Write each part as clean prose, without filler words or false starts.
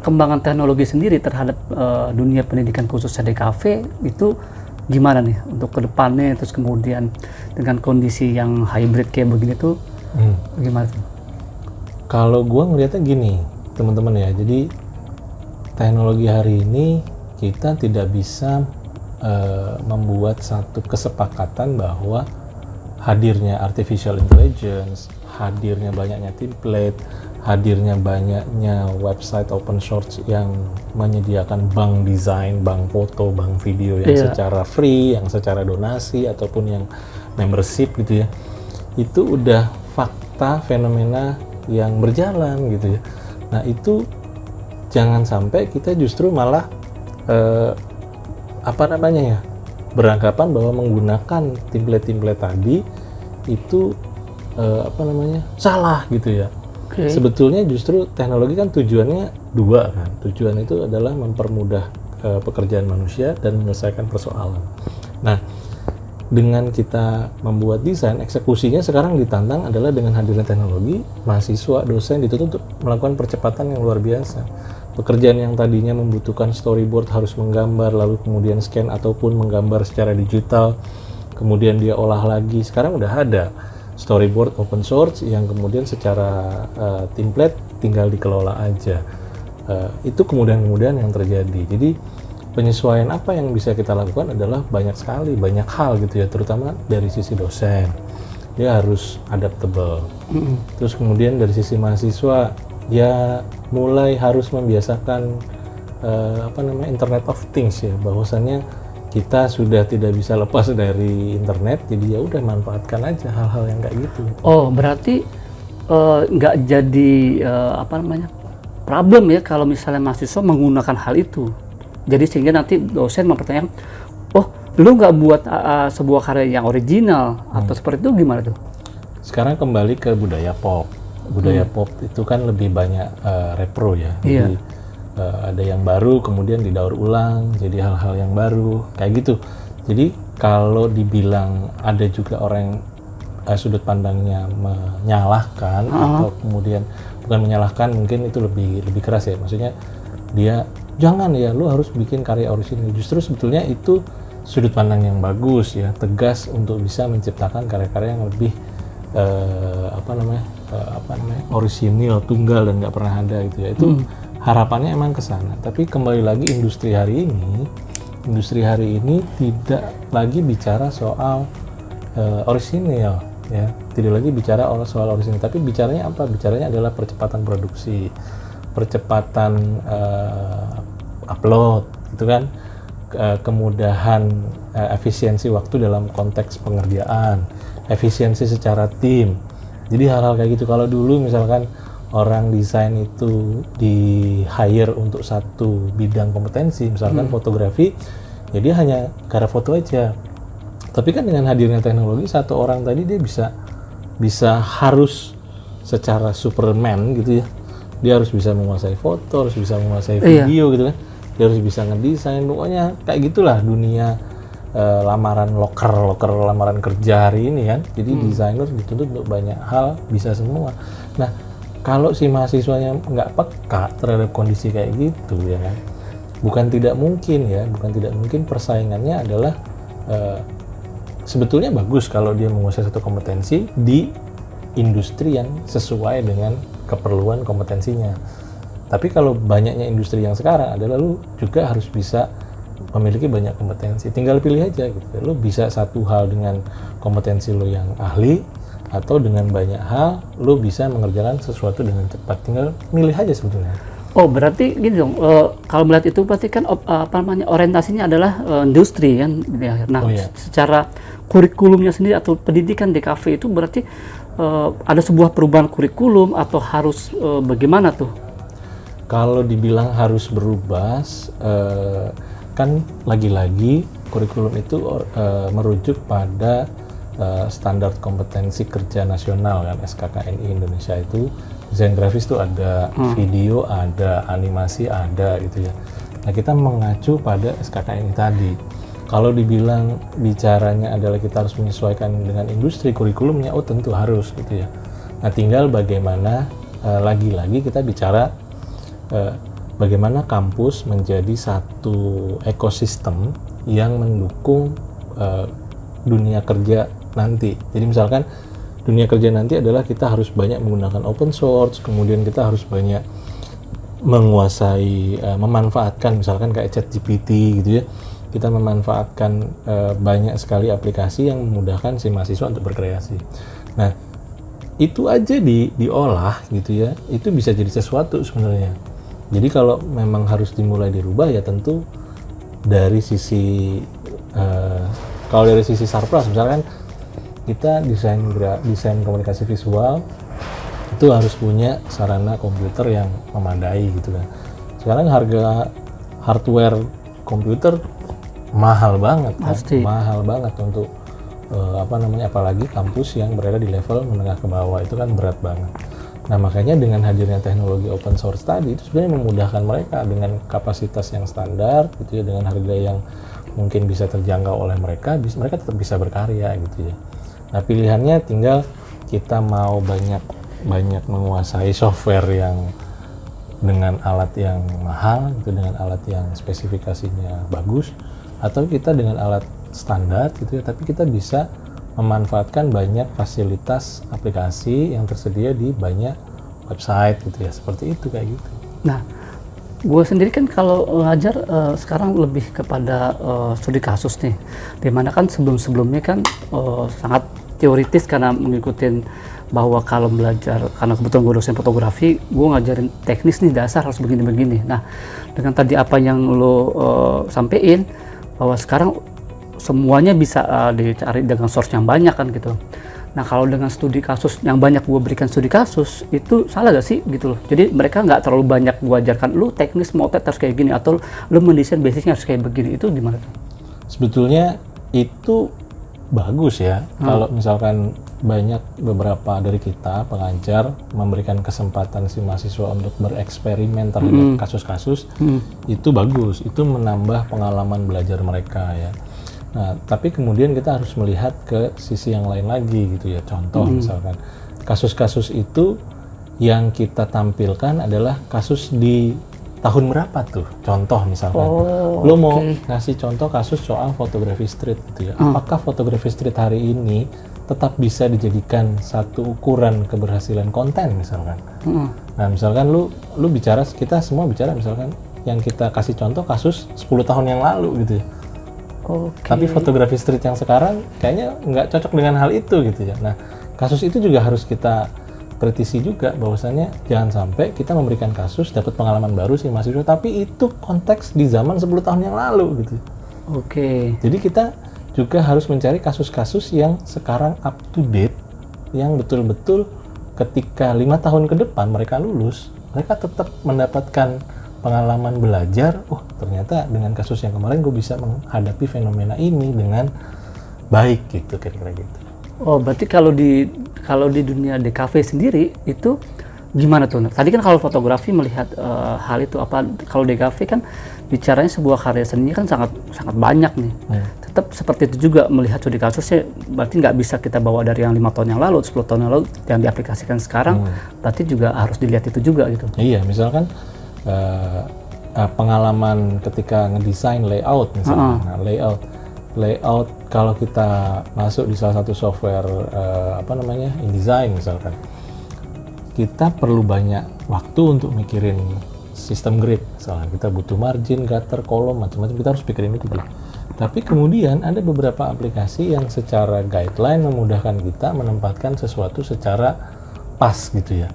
perkembangan teknologi sendiri terhadap dunia pendidikan khususnya DKV itu gimana nih untuk kedepannya, terus kemudian dengan kondisi yang hybrid kayak begini tuh gimana tuh? Kalau gue ngelihatnya gini teman-teman ya, jadi teknologi hari ini kita tidak bisa membuat satu kesepakatan bahwa hadirnya artificial intelligence, hadirnya banyaknya template, hadirnya banyaknya website open source yang menyediakan bank desain, bank foto, bank video yang secara free, yang secara donasi ataupun yang membership gitu ya. Itu udah fakta fenomena yang berjalan gitu ya. Nah, itu jangan sampai kita justru malah beranggapan bahwa menggunakan template-template tadi itu salah gitu ya. Okay. Sebetulnya justru teknologi kan tujuannya dua kan. Tujuan itu adalah mempermudah pekerjaan manusia dan menyelesaikan persoalan. Nah, dengan kita membuat desain, eksekusinya sekarang ditantang adalah dengan hadirnya teknologi, mahasiswa, dosen dituntut untuk melakukan percepatan yang luar biasa. Pekerjaan yang tadinya membutuhkan storyboard, harus menggambar, lalu kemudian scan ataupun menggambar secara digital, kemudian dia olah lagi, sekarang udah ada storyboard open source yang kemudian secara template tinggal dikelola aja. Itu kemudian yang terjadi. Jadi penyesuaian apa yang bisa kita lakukan adalah banyak sekali, banyak hal gitu ya, terutama dari sisi dosen. Dia harus adaptable. Terus kemudian dari sisi mahasiswa, ya mulai harus membiasakan Internet of Things ya, bahwasannya kita sudah tidak bisa lepas dari internet, jadi ya udah manfaatkan aja hal-hal yang kayak gitu. Oh, berarti nggak jadi problem ya kalau misalnya mahasiswa menggunakan hal itu. Jadi sehingga nanti dosen mempertanyakan, oh lu nggak buat sebuah karya yang original atau seperti itu, gimana tuh? Sekarang kembali ke budaya pop. Budaya pop itu kan lebih banyak repro ya. Jadi ada yang baru kemudian didaur ulang jadi hal-hal yang baru kayak gitu. Jadi kalau dibilang ada juga orang yang sudut pandangnya menyalahkan atau kemudian bukan menyalahkan, mungkin itu lebih keras ya, maksudnya dia jangan ya lu harus bikin karya orisinil. Justru sebetulnya itu sudut pandang yang bagus ya, tegas untuk bisa menciptakan karya-karya yang lebih orisinil, tunggal dan nggak pernah ada gitu ya. Itu harapannya emang ke sana. Tapi kembali lagi industri hari ini tidak lagi bicara soal orisinil ya, tidak lagi bicara soal orisinil, tapi bicaranya apa? Bicaranya adalah percepatan produksi, percepatan upload gitu kan, kemudahan efisiensi waktu dalam konteks pengerjaan, efisiensi secara tim. Jadi hal-hal kayak gitu. Kalau dulu misalkan orang desain itu di hire untuk satu bidang kompetensi, misalkan fotografi, ya dia hanya karya foto aja. Tapi kan dengan hadirnya teknologi, satu orang tadi dia bisa harus secara Superman gitu ya. Dia harus bisa menguasai foto, harus bisa menguasai video gitu kan. Dia harus bisa ngedesain, pokoknya kayak gitulah dunia lamaran lamaran kerja hari ini kan. Jadi desainer dituntut untuk banyak hal, bisa semua. Nah, kalau si mahasiswanya nggak peka terhadap kondisi kayak gitu ya kan, bukan tidak mungkin persaingannya adalah sebetulnya bagus kalau dia menguasai satu kompetensi di industri yang sesuai dengan keperluan kompetensinya. Tapi kalau banyaknya industri yang sekarang adalah lu juga harus bisa memiliki banyak kompetensi. Tinggal pilih aja gitu. Lu bisa satu hal dengan kompetensi lu yang ahli, atau dengan banyak hal lu bisa mengerjakan sesuatu dengan cepat. Tinggal milih aja sebetulnya. Oh, berarti gini dong, kalau melihat itu berarti kan orientasinya adalah industri kan. Nah, secara kurikulumnya sendiri atau pendidikan DKV itu berarti ada sebuah perubahan kurikulum atau harus bagaimana tuh? Kalau dibilang harus berubah, kan lagi-lagi kurikulum itu merujuk pada standar kompetensi kerja nasional kan, SKKNI Indonesia. Itu desain grafis itu ada, video ada, animasi ada gitu ya. Nah, kita mengacu pada SKKNI tadi. Kalau dibilang bicaranya adalah kita harus menyesuaikan dengan industri kurikulumnya, oh tentu harus gitu ya. Nah, tinggal bagaimana lagi-lagi kita bicara bagaimana kampus menjadi satu ekosistem yang mendukung dunia kerja nanti. Jadi misalkan dunia kerja nanti adalah kita harus banyak menggunakan open source, kemudian kita harus banyak menguasai, memanfaatkan misalkan kayak ChatGPT gitu ya. Kita memanfaatkan banyak sekali aplikasi yang memudahkan si mahasiswa untuk berkreasi. Nah, itu aja diolah gitu ya, itu bisa jadi sesuatu sebenarnya. Jadi kalau memang harus dimulai dirubah ya tentu dari sisi kalau dari sisi surplus misalkan kita desain komunikasi visual itu harus punya sarana komputer yang memadai gitu kan. Sekarang harga hardware komputer mahal banget kan? Mahal banget untuk apalagi kampus yang berada di level menengah ke bawah itu kan berat banget. Nah makanya dengan hadirnya teknologi open source tadi itu sebenarnya memudahkan mereka dengan kapasitas yang standar gitu ya, dengan harga yang mungkin bisa terjangkau oleh mereka tetap bisa berkarya gitu ya. Nah pilihannya tinggal kita mau banyak menguasai software yang dengan alat yang mahal gitu, dengan alat yang spesifikasinya bagus, atau kita dengan alat standar gitu ya, tapi kita bisa memanfaatkan banyak fasilitas aplikasi yang tersedia di banyak website gitu ya, seperti itu kayak gitu. Nah, gue sendiri kan kalau ngajar sekarang lebih kepada studi kasus nih, dimana kan sebelumnya kan sangat teoritis karena mengikuti bahwa kalau belajar, karena kebetulan gue dosen fotografi, gue ngajarin teknis nih dasar harus begini-begini. Nah, dengan tadi apa yang lo sampein, bahwa sekarang semuanya bisa dicari dengan source yang banyak kan gitu. Nah kalau dengan studi kasus yang banyak gue berikan studi kasus, itu salah gak sih gitu loh. Jadi mereka nggak terlalu banyak gue ajarkan, lu teknis motret harus kayak gini, atau lu mendesain basicnya harus kayak begini, itu gimana tuh? Sebetulnya itu bagus ya, kalau misalkan banyak beberapa dari kita pengajar memberikan kesempatan si mahasiswa untuk bereksperimen terhadap kasus-kasus, itu bagus, itu menambah pengalaman belajar mereka ya. Nah, tapi kemudian kita harus melihat ke sisi yang lain lagi gitu ya. Contoh misalkan kasus-kasus itu yang kita tampilkan adalah kasus di tahun berapa tuh? Contoh misalkan, lo mau ngasih contoh kasus soal fotografi street gitu ya. Apakah fotografi street hari ini tetap bisa dijadikan satu ukuran keberhasilan konten misalkan? Nah, misalkan lu bicara, kita semua bicara misalkan yang kita kasih contoh kasus 10 tahun yang lalu gitu ya. Tapi fotografi street yang sekarang kayaknya nggak cocok dengan hal itu gitu ya. Nah, kasus itu juga harus kita kritisi juga, bahwasannya jangan sampai kita memberikan kasus dapat pengalaman baru sih mahasiswa, tapi itu konteks di zaman 10 tahun yang lalu gitu. Jadi kita juga harus mencari kasus-kasus yang sekarang up to date, yang betul-betul ketika 5 tahun ke depan mereka lulus, mereka tetap mendapatkan pengalaman belajar. Ternyata dengan kasus yang kemarin gue bisa menghadapi fenomena ini dengan baik gitu, kira-kira gitu. Berarti kalau di dunia DKV sendiri itu gimana tuh? Tadi kan kalau fotografi melihat hal itu, apa kalau DKV kan bicaranya sebuah karya seni kan sangat banyak nih. Tetap seperti itu juga melihat studi kasusnya, berarti nggak bisa kita bawa dari yang 5 tahun yang lalu, 10 tahun yang lalu yang diaplikasikan sekarang, berarti juga harus dilihat itu juga gitu. Iya, misalkan pengalaman ketika ngedesain layout misalnya. Nah, layout kalau kita masuk di salah satu software InDesign misalkan, kita perlu banyak waktu untuk mikirin sistem grid misalnya. Kita butuh margin, gutter, kolom, macam-macam, kita harus pikirin itu dulu. Tapi kemudian ada beberapa aplikasi yang secara guideline memudahkan kita menempatkan sesuatu secara pas gitu ya.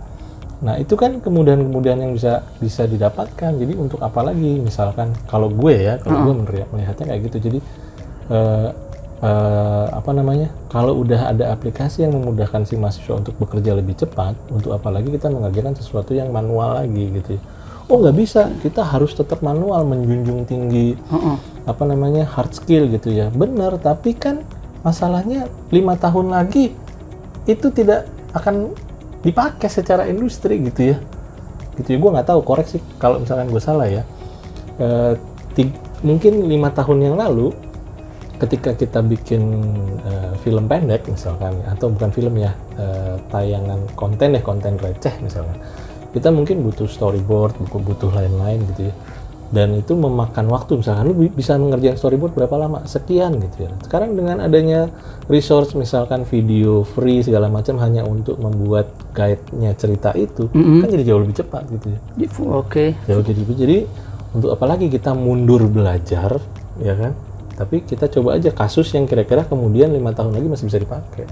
Nah itu kan kemudahan-kemudahan yang bisa didapatkan. Jadi untuk apa lagi? Misalkan kalau gue melihatnya kayak gitu. Jadi kalau udah ada aplikasi yang memudahkan si mahasiswa untuk bekerja lebih cepat, untuk apa lagi kita mengerjakan sesuatu yang manual lagi gitu. Nggak bisa, kita harus tetap manual, menjunjung tinggi hard skill gitu ya. Benar, tapi kan masalahnya 5 tahun lagi itu tidak akan dipakai secara industri gitu ya. Gue nggak tahu, koreksi kalau misalkan gue salah ya. Mungkin 5 tahun yang lalu ketika kita bikin film pendek misalkan, atau bukan film ya, tayangan konten receh misalkan, kita mungkin butuh storyboard, butuh lain-lain gitu ya. Dan itu memakan waktu, misalkan lu bisa ngerjain storyboard berapa lama? Sekian gitu ya. Sekarang dengan adanya resource misalkan video free segala macam hanya untuk membuat guide-nya cerita itu, kan jadi jauh lebih cepat gitu ya. Oke. Jadi untuk apalagi kita mundur belajar, ya kan? Tapi kita coba aja kasus yang kira-kira kemudian 5 tahun lagi masih bisa dipakai.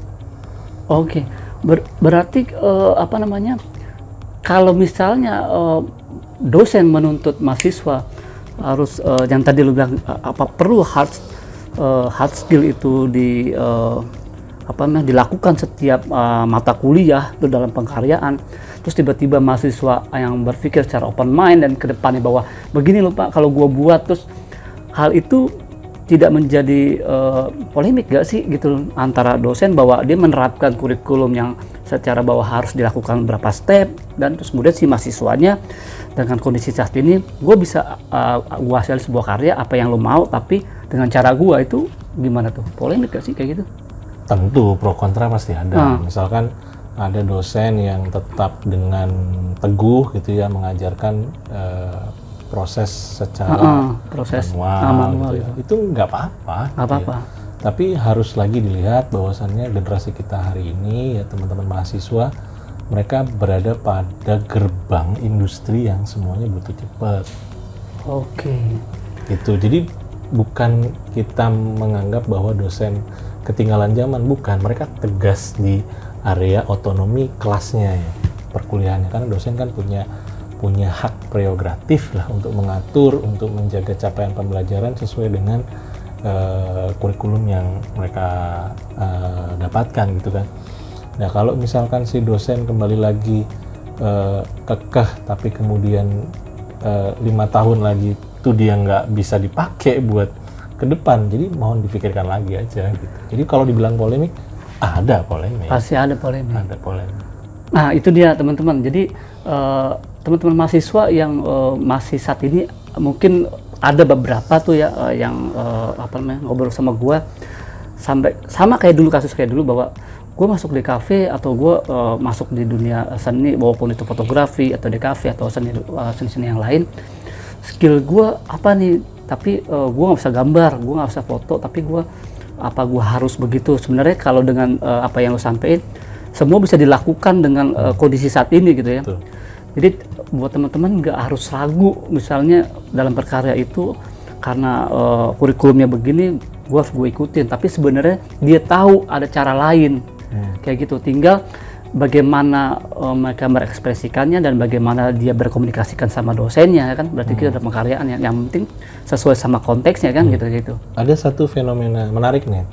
Oke. Berarti apa namanya? Kalau misalnya dosen menuntut mahasiswa harus yang tadi lu bilang perlu hard skill itu dilakukan setiap mata kuliah itu dalam pengkaryaan. Terus tiba-tiba mahasiswa yang berpikir secara open mind dan ke depannya bahwa begini loh Pak, kalau gua buat, terus hal itu tidak menjadi polemik gak sih gitu antara dosen bahwa dia menerapkan kurikulum yang secara bahwa harus dilakukan berapa step, dan terus kemudian si mahasiswanya dengan kondisi saat ini gue bisa gue hasil sebuah karya apa yang lo mau tapi dengan cara gue, itu gimana tuh, polemik gak sih kayak gitu? Tentu pro kontra pasti ada. Misalkan ada dosen yang tetap dengan teguh gitu ya mengajarkan proses secara manual gitu ya. Itu nggak apa-apa. Tapi harus lagi dilihat bahwasannya generasi kita hari ini ya teman-teman mahasiswa, mereka berada pada gerbang industri yang semuanya butuh cepat. Oke. Itu jadi bukan kita menganggap bahwa dosen ketinggalan zaman, bukan. Mereka tegas di area otonomi kelasnya ya, perkuliahannya, karena dosen kan punya hak prerogatif lah untuk mengatur, untuk menjaga capaian pembelajaran sesuai dengan kurikulum yang mereka dapatkan gitu kan. Nah kalau misalkan si dosen kembali lagi kekeh tapi kemudian 5 tahun lagi itu dia nggak bisa dipakai buat ke depan, jadi mohon dipikirkan lagi aja gitu. Jadi kalau dibilang polemik, ada polemik. Pasti ada polemik. Ada polemik. Nah itu dia teman-teman. Jadi teman-teman mahasiswa yang masih saat ini mungkin ada beberapa tuh ya yang ngobrol sama gue sama kayak dulu, kasus kayak dulu, bahwa gue masuk di kafe atau gue masuk di dunia seni, walaupun itu fotografi atau di kafe atau seni yang lain, skill gue apa nih, tapi gue nggak bisa gambar, gue nggak bisa foto, tapi gue harus begitu. Sebenarnya kalau dengan apa yang lo sampein, semua bisa dilakukan dengan kondisi saat ini gitu ya. Betul. Jadi buat teman-teman nggak harus ragu misalnya dalam berkarya itu karena kurikulumnya begini, gue ikutin, tapi sebenarnya dia tahu ada cara lain kayak gitu. Tinggal bagaimana mereka berekspresikannya dan bagaimana dia berkomunikasikan sama dosennya kan, berarti kita ada pengkaryaan yang penting sesuai sama konteksnya kan gitu. Ada satu fenomena menarik nih.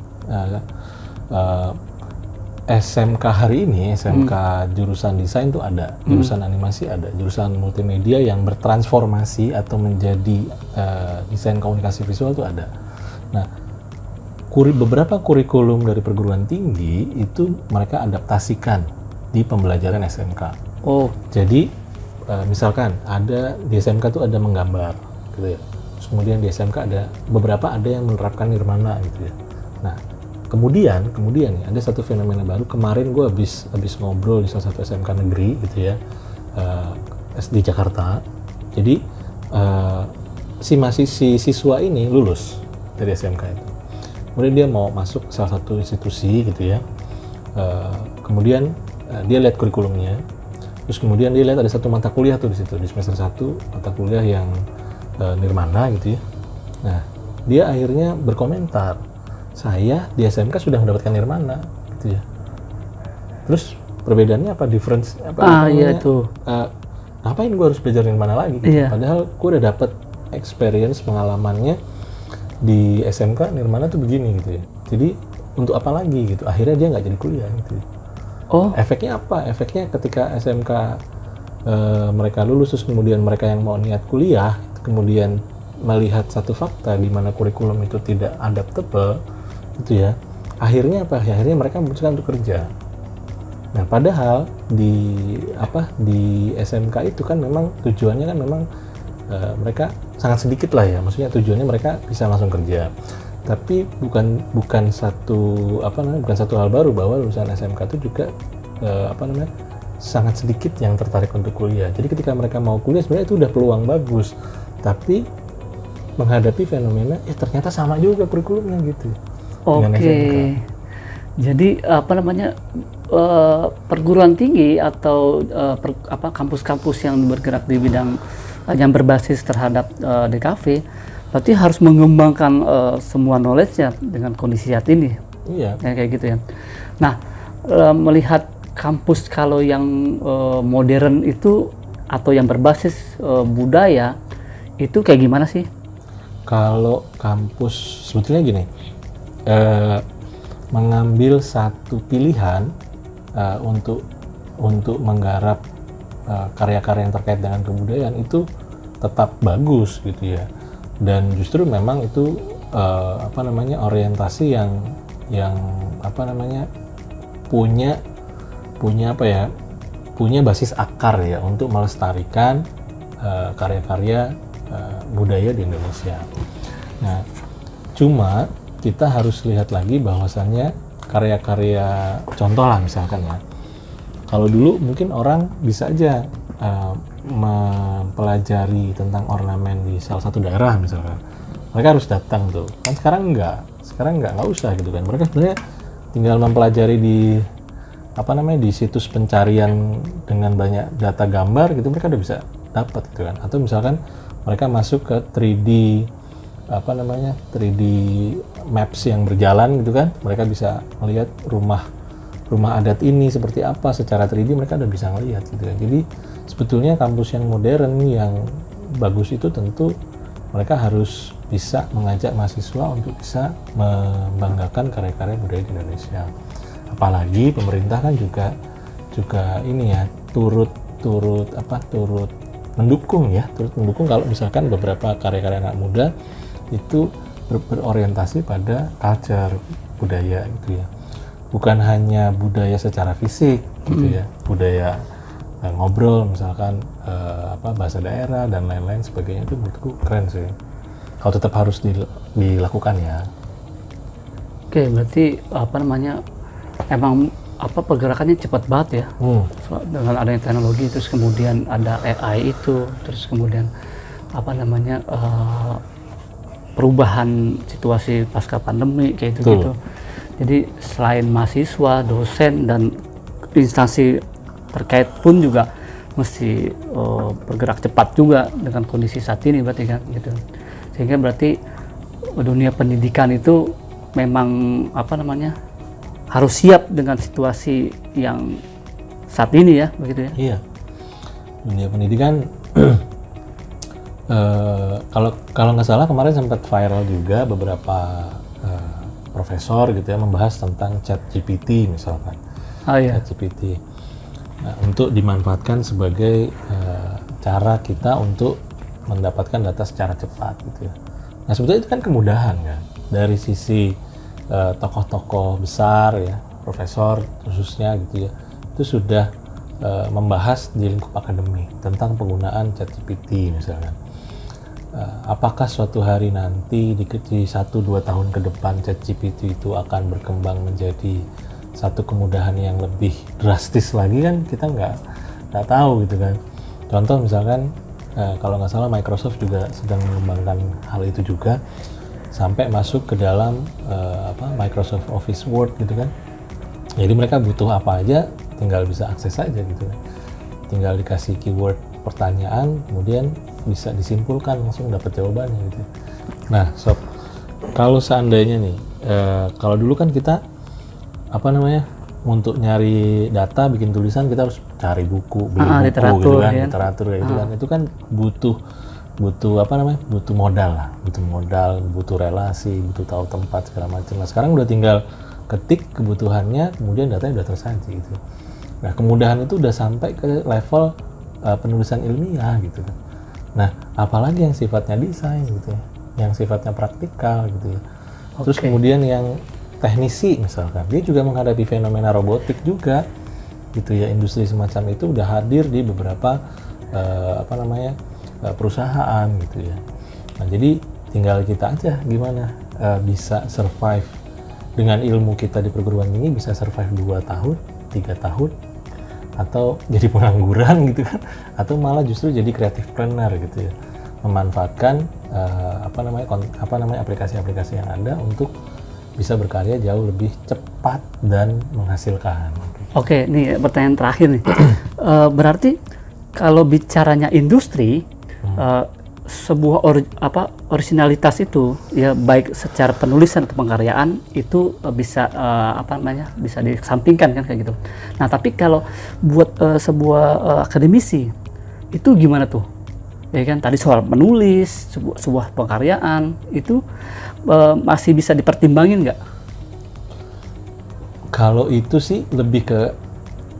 SMK hari ini, SMK jurusan desain tuh ada, jurusan animasi ada, jurusan multimedia yang bertransformasi atau menjadi desain komunikasi visual tuh ada. Nah, beberapa kurikulum dari perguruan tinggi itu mereka adaptasikan di pembelajaran SMK. Oh, jadi misalkan ada di SMK tuh ada menggambar, gitu ya. Terus kemudian di SMK ada yang menerapkan nirmana, gitu ya. Nah, Kemudian ya, ada satu fenomena baru. Kemarin gue habis ngobrol di salah satu SMK negeri gitu ya, di Jakarta. Jadi si siswa ini lulus dari SMK itu. Kemudian dia mau masuk salah satu institusi gitu ya. Kemudian dia lihat kurikulumnya. Terus kemudian dia lihat ada satu mata kuliah tuh di situ, di semester 1 mata kuliah yang nirmana gitu ya. Nah, dia akhirnya berkomentar, saya di SMK sudah mendapatkan nirmana gitu ya. Terus perbedaannya apa, difference apa? Iya tuh. Ngapain gue harus belajar nirmana lagi? Gitu? Iya. Padahal gue udah dapet experience pengalamannya di SMK nirmana tuh begini gitu ya. Jadi untuk apa lagi gitu? Akhirnya dia nggak jadi kuliah gitu. Oh. Efeknya apa? Efeknya ketika SMK mereka lulus terus kemudian mereka yang mau niat kuliah kemudian melihat satu fakta di mana kurikulum itu tidak adaptable gitu ya, akhirnya apa? Akhirnya mereka memutuskan untuk kerja. Nah, padahal di SMK itu kan memang tujuannya kan memang mereka sangat sedikit lah ya, maksudnya tujuannya mereka bisa langsung kerja. Tapi bukan satu hal baru bahwa lulusan SMK itu juga sangat sedikit yang tertarik untuk kuliah. Jadi ketika mereka mau kuliah sebenarnya itu udah peluang bagus, tapi menghadapi fenomena ternyata sama juga kurikulumnya gitu. Oke. Jadi apa namanya, perguruan tinggi atau kampus-kampus yang bergerak di bidang yang berbasis terhadap DKV berarti harus mengembangkan semua knowledge-nya dengan kondisi saat ini. Iya. Kayak gitu ya. Nah, melihat kampus kalau yang modern itu atau yang berbasis budaya itu kayak gimana sih? Kalau kampus sebetulnya gini, mengambil satu pilihan untuk menggarap karya-karya yang terkait dengan kebudayaan itu tetap bagus gitu ya. Dan justru memang itu orientasi yang punya basis akar ya untuk melestarikan karya-karya budaya di Indonesia. Nah, cuma kita harus lihat lagi bahwasannya karya-karya, contoh lah misalkan ya, kalau dulu mungkin orang bisa aja mempelajari tentang ornamen di salah satu daerah misalkan, mereka harus datang tuh, kan sekarang nggak usah gitu kan, mereka sebenarnya tinggal mempelajari di situs pencarian dengan banyak data gambar gitu, mereka udah bisa dapat gitu kan. Atau misalkan mereka masuk ke 3D 3D maps yang berjalan gitu kan, mereka bisa melihat rumah adat ini seperti apa secara 3D, mereka udah bisa ngelihat gitu kan. Jadi sebetulnya kampus yang modern yang bagus itu tentu mereka harus bisa mengajak mahasiswa untuk bisa membanggakan karya-karya budaya di Indonesia. Apalagi pemerintah kan juga ini ya turut mendukung kalau misalkan beberapa karya-karya anak muda itu berorientasi pada culture budaya gitu ya, bukan hanya budaya secara fisik gitu ya, budaya ngobrol misalkan bahasa daerah dan lain-lain sebagainya, itu menurutku keren sih kalau tetap harus dilakukan ya. Oke, berarti emang pergerakannya cepat banget ya, dengan adanya teknologi, terus kemudian ada AI itu, terus kemudian perubahan situasi pasca pandemi kayak gitu. Jadi selain mahasiswa, dosen dan instansi terkait pun juga mesti bergerak cepat juga dengan kondisi saat ini berarti kan gitu. Sehingga berarti dunia pendidikan itu memang harus siap dengan situasi yang saat ini ya, begitu ya? Iya, dunia pendidikan kalau nggak salah kemarin sempat viral juga beberapa profesor gitu ya membahas tentang ChatGPT misalkan. ChatGPT untuk dimanfaatkan sebagai cara kita untuk mendapatkan data secara cepat gitu ya. Nah sebetulnya itu kan kemudahan kan dari sisi tokoh-tokoh besar ya, profesor khususnya gitu ya, itu sudah membahas di lingkup akademik tentang penggunaan ChatGPT misalkan. Apakah suatu hari nanti di 1-2 tahun ke depan ChatGPT itu akan berkembang menjadi satu kemudahan yang lebih drastis lagi, kan kita nggak tahu gitu kan. Contoh misalkan kalau nggak salah Microsoft juga sedang mengembangkan hal itu juga, sampai masuk ke dalam Microsoft Office Word gitu kan. Jadi mereka butuh apa aja tinggal bisa akses aja gitu kan. Tinggal dikasih keyword pertanyaan, kemudian bisa disimpulkan langsung dapat jawabannya gitu. Nah, Sob, kalau seandainya nih, kalau dulu kan kita untuk nyari data, bikin tulisan kita harus cari buku, beli buku gitu kan, literatur kayak gitu kan. Itu kan butuh modal lah, butuh relasi, butuh tahu tempat segala macam. Nah, sekarang udah tinggal ketik kebutuhannya, kemudian datanya udah tersaji gitu. Nah, kemudahan itu udah sampai ke level penulisan ilmiah gitu kan. Nah, apalagi yang sifatnya desain gitu ya, yang sifatnya praktikal gitu ya. Terus kemudian yang teknisi misalkan, dia juga menghadapi fenomena robotik juga gitu ya. Industri semacam itu udah hadir di beberapa perusahaan gitu ya. Nah, jadi tinggal kita aja gimana bisa survive dengan ilmu kita di perguruan tinggi, bisa survive 2 tahun, 3 tahun atau jadi pengangguran gitu kan, atau malah justru jadi creative planner gitu ya, memanfaatkan aplikasi-aplikasi yang ada untuk bisa berkarya jauh lebih cepat dan menghasilkan. Oke, nih pertanyaan terakhir nih. Berarti kalau bicaranya industri, sebuah originalitas itu ya baik secara penulisan atau pengkaryaan itu bisa bisa dikesampingkan kan kayak gitu. Nah, tapi kalau buat sebuah akademisi itu gimana tuh? Ya kan tadi soal menulis sebuah pengkaryaan itu masih bisa dipertimbangin nggak? Kalau itu sih lebih ke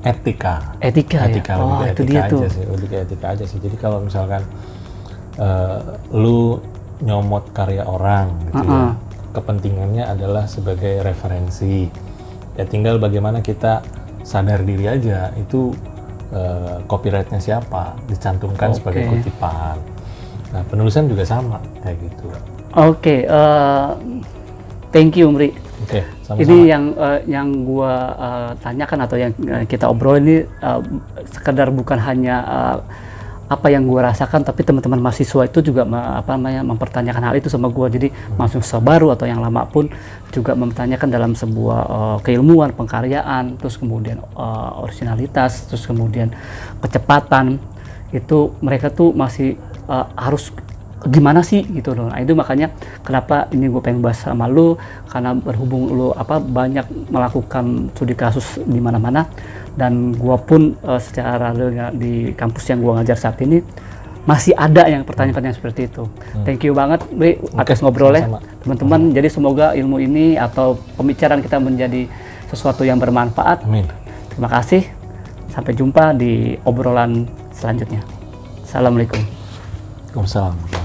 etika ya? lebih ke itu etika dia aja tuh. sih, lebih ke etika aja sih. Jadi kalau misalkan lu nyomot karya orang gitu ya, kepentingannya adalah sebagai referensi, ya tinggal bagaimana kita sadar diri aja itu copyrightnya siapa, dicantumkan sebagai kutipan. Nah, penulisan juga sama kayak gitu. Oke, thank you Mri. Oke, sama-sama. Ini yang gua tanyakan atau yang kita obrol ini sekedar bukan hanya apa yang gua rasakan, tapi teman-teman mahasiswa itu juga mempertanyakan hal itu sama gua. Jadi mahasiswa baru atau yang lama pun juga mempertanyakan dalam sebuah keilmuan, pengkaryaan, terus kemudian originalitas, terus kemudian kecepatan, itu mereka tuh masih harus gimana sih gitu loh. Nah, itu makanya kenapa ini gue pengen bahas sama lu, karena berhubung lu banyak melakukan studi kasus di mana-mana, dan gue pun secara di kampus yang gue ngajar saat ini masih ada yang pertanyaan-pertanyaan seperti itu. Thank you banget Bri atas ngobrolnya teman-teman. Jadi semoga ilmu ini atau pembicaraan kita menjadi sesuatu yang bermanfaat. Amin. Terima kasih, sampai jumpa di obrolan selanjutnya. Assalamualaikum. Waalaikumsalam.